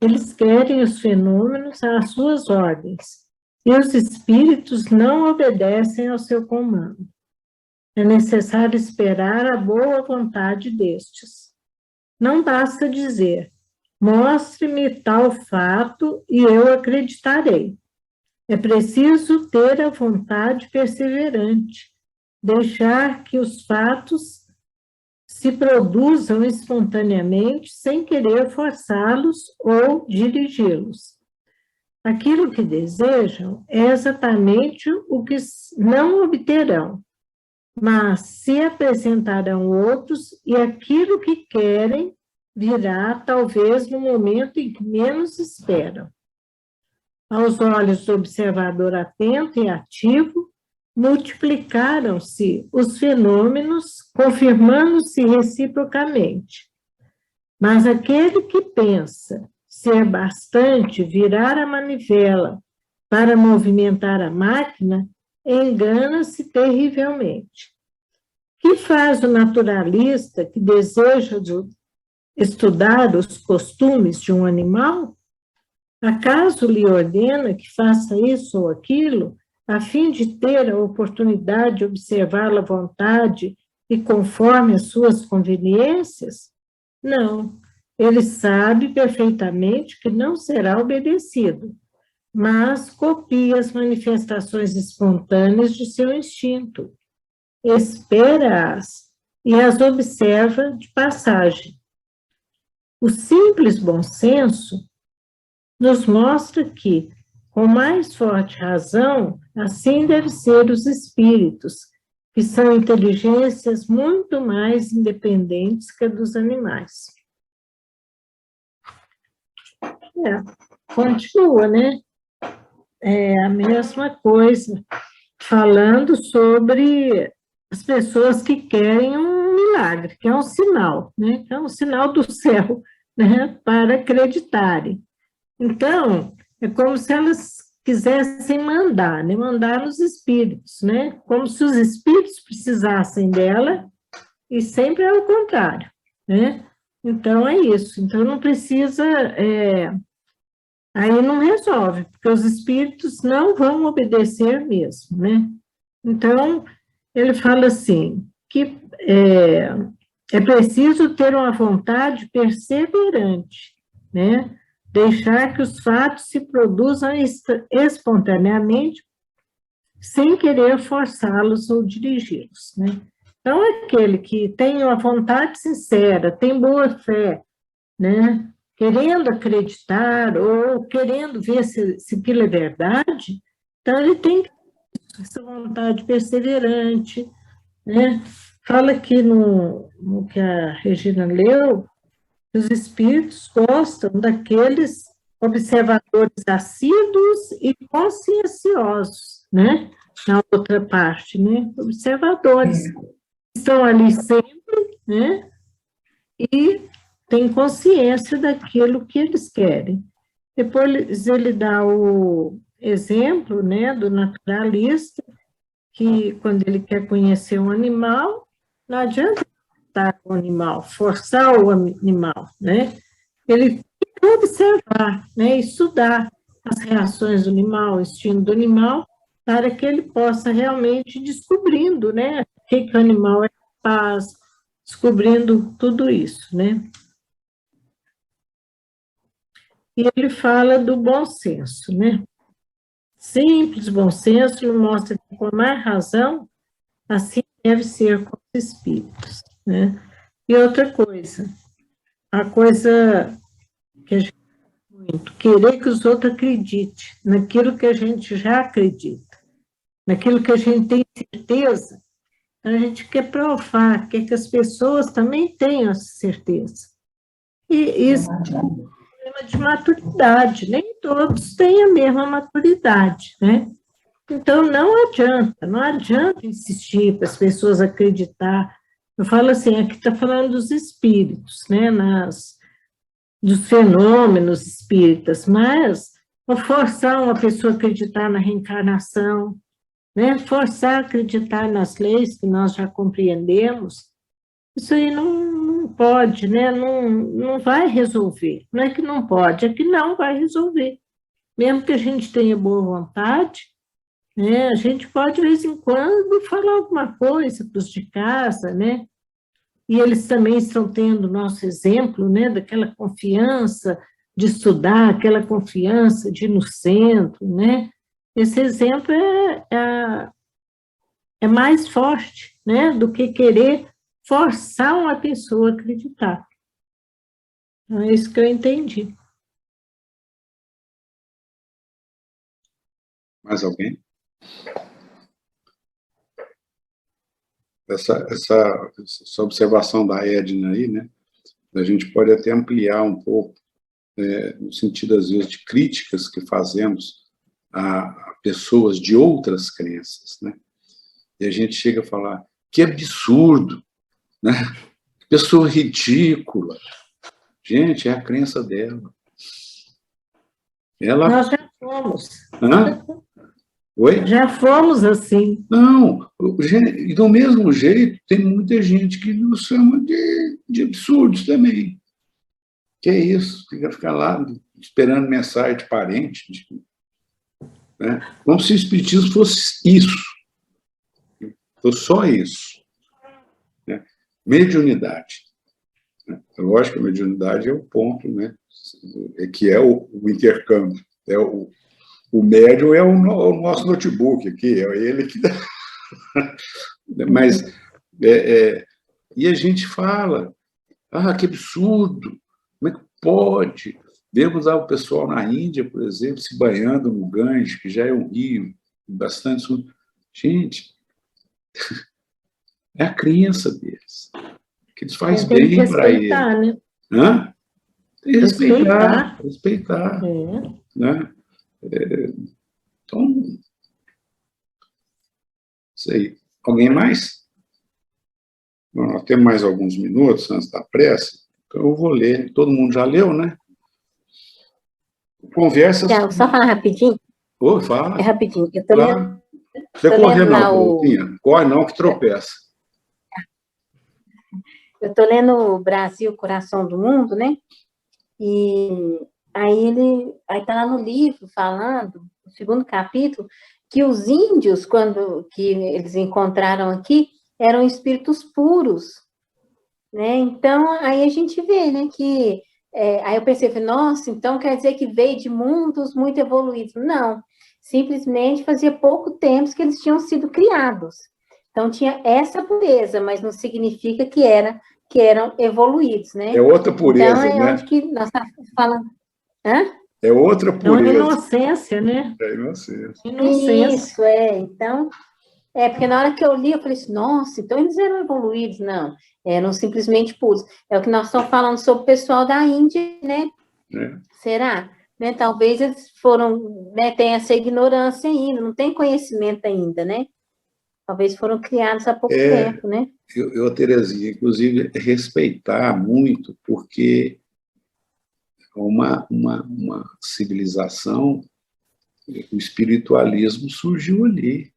Eles querem os fenômenos às suas ordens, e os espíritos não obedecem ao seu comando. É necessário esperar a boa vontade destes. Não basta dizer, mostre-me tal fato e eu acreditarei. É preciso ter a vontade perseverante, deixar que os fatos se produzam espontaneamente sem querer forçá-los ou dirigi-los. Aquilo que desejam é exatamente o que não obterão, mas se apresentarão outros e aquilo que querem virá talvez no momento em que menos esperam. Aos olhos do observador atento e ativo, multiplicaram-se os fenômenos, confirmando-se reciprocamente. Mas aquele que pensa ser bastante virar a manivela para movimentar a máquina, engana-se terrivelmente. Que faz o naturalista que deseja estudar os costumes de um animal? Acaso lhe ordena que faça isso ou aquilo, a fim de ter a oportunidade de observá-la à vontade e conforme as suas conveniências? Não, ele sabe perfeitamente que não será obedecido, mas copia as manifestações espontâneas de seu instinto, espera-as e as observa de passagem. O simples bom senso nos mostra que, com mais forte razão, assim devem ser os espíritos, que são inteligências muito mais independentes que a dos animais. Continua, né? É a mesma coisa, falando sobre as pessoas que querem um milagre, que é um sinal, né? Que é um sinal do céu, né? Para acreditarem. Então, é como se elas quisessem mandar, né? Mandar nos espíritos, né? Como se os espíritos precisassem dela, e sempre é o contrário, né? Então, é isso. Então, não precisa... aí não resolve, porque os espíritos não vão obedecer mesmo, né? Então, ele fala assim, que é preciso ter uma vontade perseverante, né? Deixar que os fatos se produzam espontaneamente, sem querer forçá-los ou dirigi-los, né? Então, aquele que tem uma vontade sincera, tem boa fé, né? Querendo acreditar ou querendo ver se aquilo é verdade, então ele tem essa vontade perseverante, né? Fala aqui no que a Regina leu, que os espíritos gostam daqueles observadores assíduos e conscienciosos, né? Na outra parte, né? Observadores estão ali sempre, né? E têm consciência daquilo que eles querem. Depois ele dá o exemplo, né, do naturalista, que quando ele quer conhecer um animal, não adianta estar com o animal, forçar o animal, né? Ele tem que observar, né, estudar as reações do animal, o instinto do animal, para que ele possa realmente ir descobrindo, né, o que o animal é capaz, descobrindo tudo isso, né? E ele fala do bom senso, né? Simples bom senso mostra que, com mais razão, assim deve ser com os espíritos, né? E outra coisa, a coisa que a gente muito, querer que os outros acreditem naquilo que a gente já acredita, naquilo que a gente tem certeza, a gente quer provar, quer que as pessoas também tenham essa certeza. E isso é um problema de maturidade, nem todos têm a mesma maturidade, né? Então, não adianta insistir para as pessoas acreditar. Eu falo assim, aqui está falando dos espíritos, né, dos fenômenos espíritas, mas forçar uma pessoa a acreditar na reencarnação, né, forçar a acreditar nas leis que nós já compreendemos, isso aí não pode, né, não vai resolver. Não é que não pode, é que não vai resolver. Mesmo que a gente tenha boa vontade, né, a gente pode, de vez em quando, falar alguma coisa para os de casa, né? E eles também estão tendo o nosso exemplo, né, daquela confiança de estudar, aquela confiança de ir no centro, né? Esse exemplo é mais forte, né, do que querer forçar uma pessoa a acreditar. Então, é isso que eu entendi. Mais alguém? Essa observação da Edna aí, né, a gente pode até ampliar um pouco, no sentido, às vezes, de críticas que fazemos a pessoas de outras crenças, né, e a gente chega a falar, que absurdo, né, pessoa ridícula. Gente, é a crença dela. Ela Fomos. Hã? Oi? Já fomos assim. Não, e do mesmo jeito, tem muita gente que nos chama de absurdos também. Que é isso? Ficar lá esperando mensagem de parente, né? Como se o espiritismo fosse isso. Fosse só isso. Né? Mediunidade. Né? Lógico que a mediunidade é o ponto, né? Que é o intercâmbio. O médium é o nosso notebook aqui, é ele que dá. Mas, e a gente fala, que absurdo, como é que pode? Vemos lá o pessoal na Índia, por exemplo, se banhando no Ganges, que já é um rio bastante... Gente, é a crença deles, que eles faz bem para eles. Né? Hã? Respeitar. Né? Então, isso aí. Alguém mais? Bom, nós temos mais alguns minutos antes da prece, então eu vou ler. Todo mundo já leu, né? Conversas... Só falar rapidinho. Fala. É rapidinho. Eu tô lendo... Você correr não, corre não que tropeça. Eu tô lendo o Brasil, Coração do Mundo, né? E aí tá lá no livro falando, no segundo capítulo, que os índios, quando que eles encontraram aqui, eram espíritos puros, né? Então, aí a gente vê, né, que... aí eu pensei, nossa, então quer dizer que veio de mundos muito evoluídos. Não, simplesmente fazia pouco tempo que eles tinham sido criados. Então, tinha essa pureza, mas não significa que eram evoluídos, né? É outra pureza, então, né? Onde que nós estamos falando... Hã? É outra pureza. É inocência, né? É inocência. Isso, então... porque na hora que eu li, eu falei assim, nossa, então eles eram evoluídos. Não, eram simplesmente puros. É o que nós estamos falando sobre o pessoal da Índia, né? Será? Né? Talvez eles foram, né, tem essa ignorância ainda, não tem conhecimento ainda, né? Talvez foram criados há pouco tempo, né? Terezinha, inclusive, respeitar muito, porque uma civilização, o espiritualismo surgiu ali.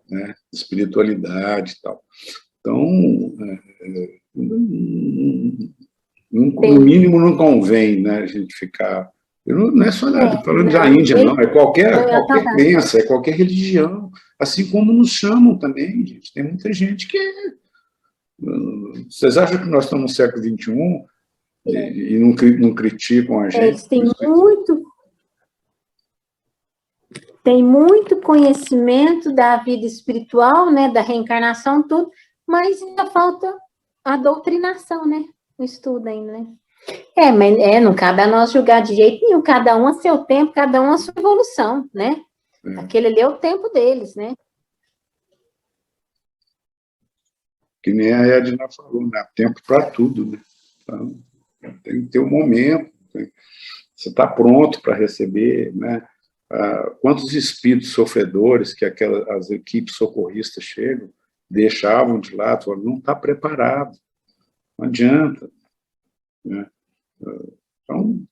Né? Espiritualidade e tal. Então, no mínimo, não convém, né, a gente ficar... Não é só falando da Índia, não. É qualquer crença, é qualquer religião. Assim como nos chamam também, gente. Tem muita gente que... Vocês acham que nós estamos no século XXI e não criticam a gente? Eles têm tem muito conhecimento da vida espiritual, né, da reencarnação, tudo, mas ainda falta a doutrinação, né? O estudo ainda, né? Mas não cabe a nós julgar de jeito nenhum, cada um a seu tempo, cada um a sua evolução, né? Aquele ali é o tempo deles, né? Que nem a Edna falou, né? Tempo para tudo, né? Então, tem que ter um momento, né? Você está pronto para receber, né? Quantos espíritos sofredores que as equipes socorristas chegam, deixavam de lado, falavam, não está preparado, não adianta. Né? Então,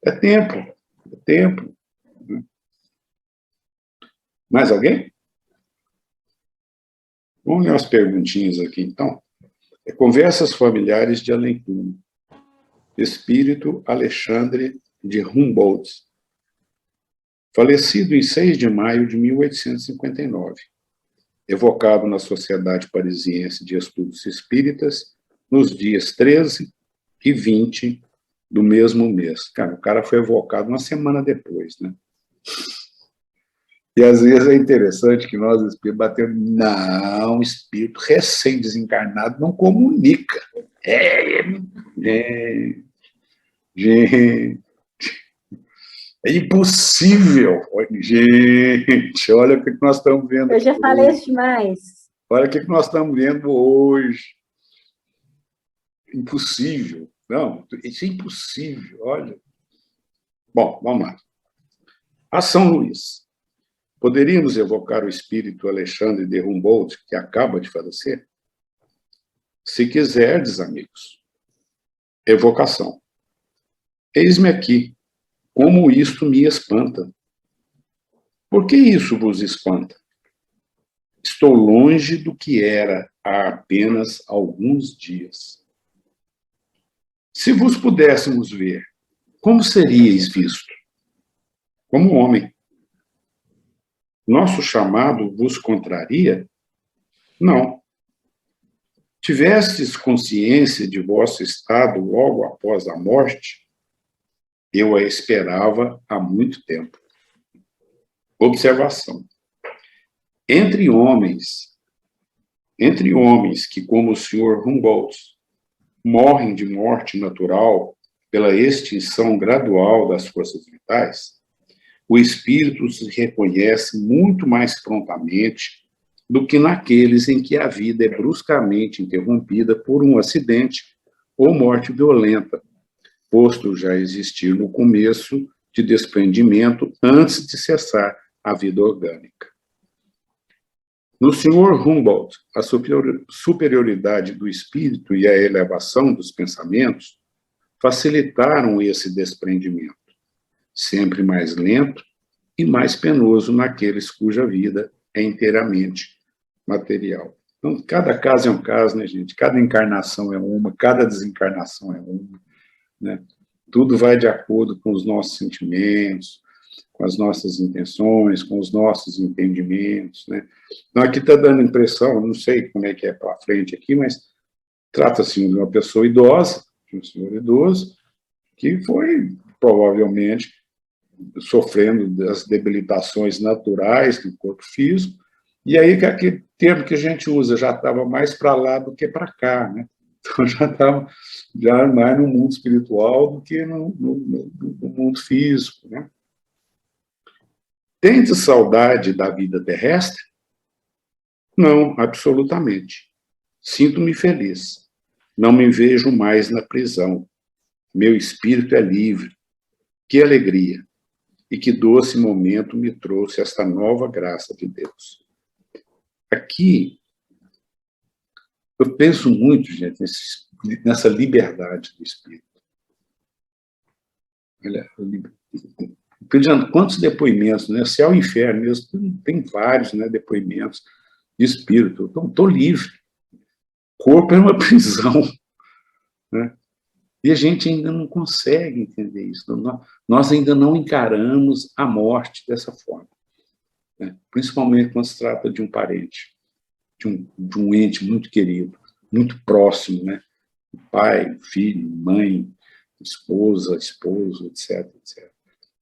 é tempo. Né? Mais alguém? Vamos ler umas perguntinhas aqui, então. Conversas familiares de além-túmulo. Espírito Alexandre de Humboldt. Falecido em 6 de maio de 1859. Evocado na Sociedade Parisiense de Estudos Espíritas nos dias 13 e 20 do mesmo mês. Cara, o cara foi evocado uma semana depois, né? E às vezes é interessante que nós espíritos batemos, não, espírito recém-desencarnado não comunica. Gente, é impossível. Gente, olha o que nós estamos vendo. Eu já falei isso demais. Olha o que nós estamos vendo hoje. Impossível. Não, isso é impossível, olha. Bom, vamos lá. A São Luís. Poderíamos evocar o espírito Alexandre de Humboldt, que acaba de falecer? Se quiserdes, amigos. Evocação. Eis-me aqui, como isto me espanta. Por que isso vos espanta? Estou longe do que era há apenas alguns dias. Se vos pudéssemos ver, como seríeis visto? Como homem. Nosso chamado vos contraria? Não. Tivestes consciência de vosso estado logo após a morte? Eu a esperava há muito tempo. Observação. Entre homens que, como o Sr. Humboldt, morrem de morte natural pela extinção gradual das forças vitais, o espírito se reconhece muito mais prontamente do que naqueles em que a vida é bruscamente interrompida por um acidente ou morte violenta, posto já existir no começo de desprendimento antes de cessar a vida orgânica. No Sr. Humboldt, a superioridade do espírito e a elevação dos pensamentos facilitaram esse desprendimento, sempre mais lento e mais penoso naqueles cuja vida é inteiramente material. Então, cada caso é um caso, né, gente? Cada encarnação é uma, cada desencarnação é uma, né? Tudo vai de acordo com os nossos sentimentos, com as nossas intenções, com os nossos entendimentos, né? Então, aqui está dando impressão, não sei como é que é para frente aqui, mas trata-se de uma pessoa idosa, de um senhor idoso, que foi, provavelmente, sofrendo das debilitações naturais do corpo físico, e aí que aquele termo que a gente usa já estava mais para lá do que para cá, né? Então, já estava mais no mundo espiritual do que no mundo físico, né? Tens saudade da vida terrestre? Não, absolutamente. Sinto-me feliz. Não me vejo mais na prisão. Meu espírito é livre. Que alegria! E que doce momento me trouxe esta nova graça de Deus. Aqui, eu penso muito, gente, nessa liberdade do espírito. Olha, quantos depoimentos, né? Céu e inferno mesmo, tem vários, né, depoimentos de espírito. Então, estou livre. Corpo é uma prisão, né? E a gente ainda não consegue entender isso. Nós ainda não encaramos a morte dessa forma, né? Principalmente quando se trata de um parente, de um ente muito querido, muito próximo, né? Pai, filho, mãe, esposa, esposo, etc, etc.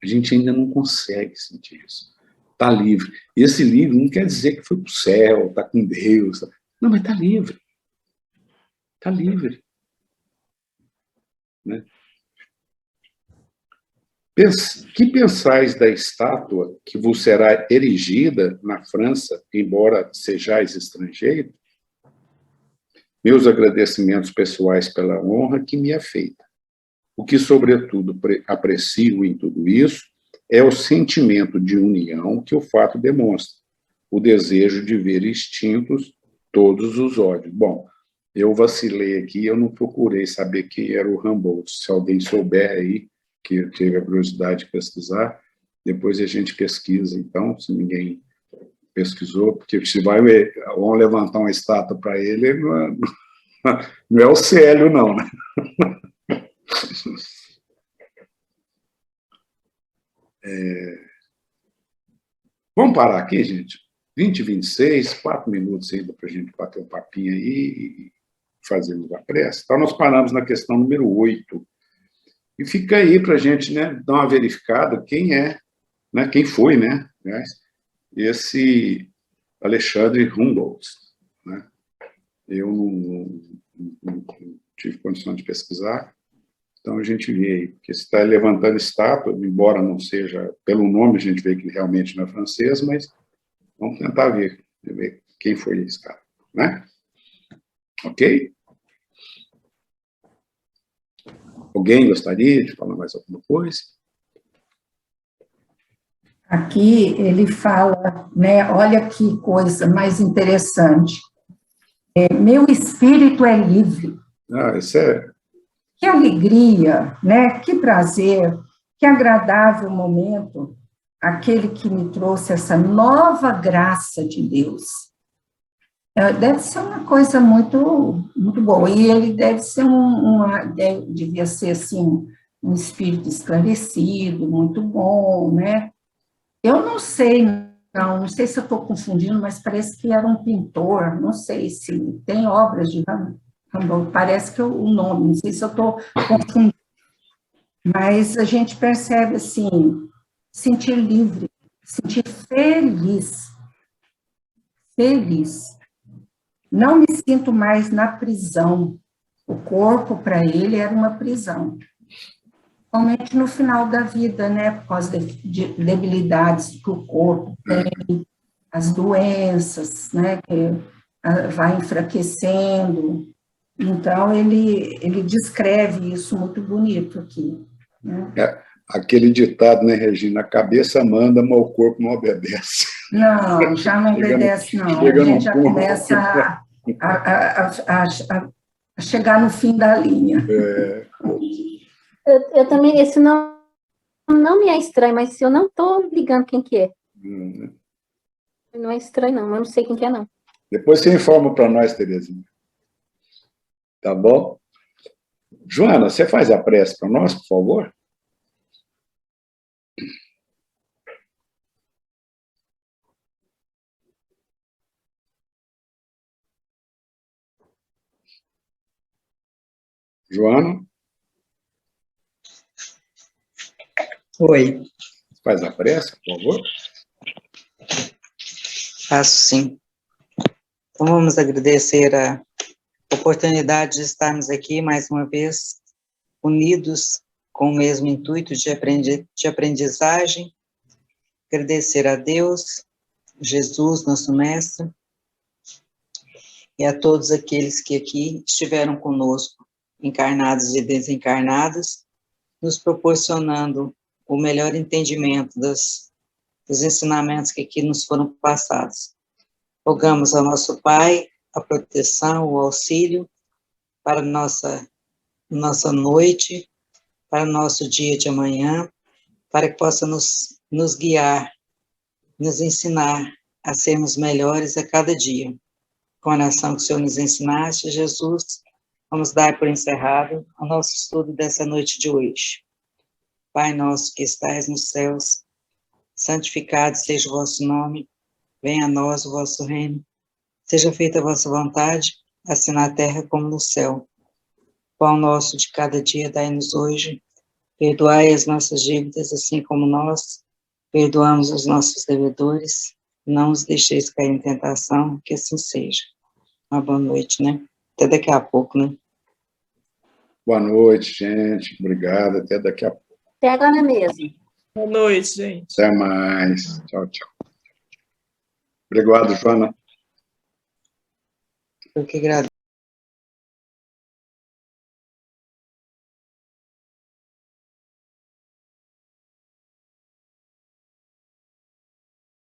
A gente ainda não consegue sentir isso. Está livre. E esse livre não quer dizer que foi para o céu, está com Deus. Não, mas está livre. Está livre. Né? Que pensais da estátua que vos será erigida na França, embora sejais estrangeiro? Meus agradecimentos pessoais pela honra que me é feita. O que, sobretudo, aprecio em tudo isso é o sentimento de união que o fato demonstra, o desejo de ver extintos todos os ódios. Bom, eu vacilei aqui, eu não procurei saber quem era o Humboldt. Se alguém souber aí, que teve a curiosidade de pesquisar, depois a gente pesquisa, então, se ninguém pesquisou, porque se vão levantar uma estátua para ele, não é o Célio, não, né? Vamos parar aqui, gente? 26, 4 minutos ainda para a gente bater um papinho aí e fazermos a prece. Então, nós paramos na questão número 8. E fica aí para a gente, né, dar uma verificada quem é, né, quem foi, né, esse Alexandre Humboldt, né? Eu não tive condição de pesquisar, então a gente vê aí, porque se está levantando estátua, embora não seja, pelo nome a gente vê que realmente não é francês, mas vamos tentar ver quem foi esse cara, né? Ok? Alguém gostaria de falar mais alguma coisa? Aqui ele fala, né, olha que coisa mais interessante. Meu espírito é livre. Isso é... Que alegria, né? Que prazer Que agradável momento, aquele que me trouxe essa nova graça de Deus. Deve ser uma coisa muito, muito boa. E ele deve ser devia ser, assim, um espírito esclarecido, muito bom, né? Eu não sei, não sei se eu estou confundindo, mas parece que era um pintor, não sei se tem obras de Humboldt, parece que o nome, não sei se eu estou confundindo. Mas a gente percebe, assim, sentir livre, sentir feliz. Feliz. Não me sinto mais na prisão. O corpo, para ele, era uma prisão. Principalmente no final da vida, né? Por causa de debilidades que o corpo tem, as doenças, né? Que vai enfraquecendo. Então, ele descreve isso muito bonito aqui. Né? Aquele ditado, né, Regina? A cabeça manda, mas o corpo não obedece. Não, já não obedece, não. A gente já começa a chegar no fim da linha. Eu também, esse não me é estranho, mas eu não estou ligando quem que é. Não é estranho, não. Eu não sei quem que é, não. Depois você informa para nós, Terezinha. Tá bom? Joana, você faz a prece para nós, por favor? Joana? Oi. Faz a prece, por favor? Faço sim. Então, vamos agradecer a oportunidade de estarmos aqui mais uma vez, unidos com o mesmo intuito de aprendizagem. Agradecer a Deus, Jesus, nosso Mestre, e a todos aqueles que aqui estiveram conosco, encarnados e desencarnados, nos proporcionando o melhor entendimento dos ensinamentos que aqui nos foram passados. Rogamos ao nosso Pai a proteção, o auxílio para nossa noite, para nosso dia de amanhã, para que possa nos guiar, nos ensinar a sermos melhores a cada dia. Com a oração que o Senhor nos ensinaste, Jesus, vamos dar por encerrado o nosso estudo dessa noite de hoje. Pai nosso que estais nos céus, santificado seja o vosso nome, venha a nós o vosso reino, seja feita a vossa vontade, assim na terra como no céu. O pão nosso de cada dia dai-nos hoje, perdoai as nossas dívidas, assim como nós perdoamos os nossos devedores, não os deixeis cair em tentação, que assim seja. Uma boa noite, né? Até daqui a pouco, né? Boa noite, gente. Obrigado. Até daqui a pouco. Até agora mesmo. Boa noite, gente. Até mais. Tchau, tchau. Obrigado, Joana. Eu que agradeço.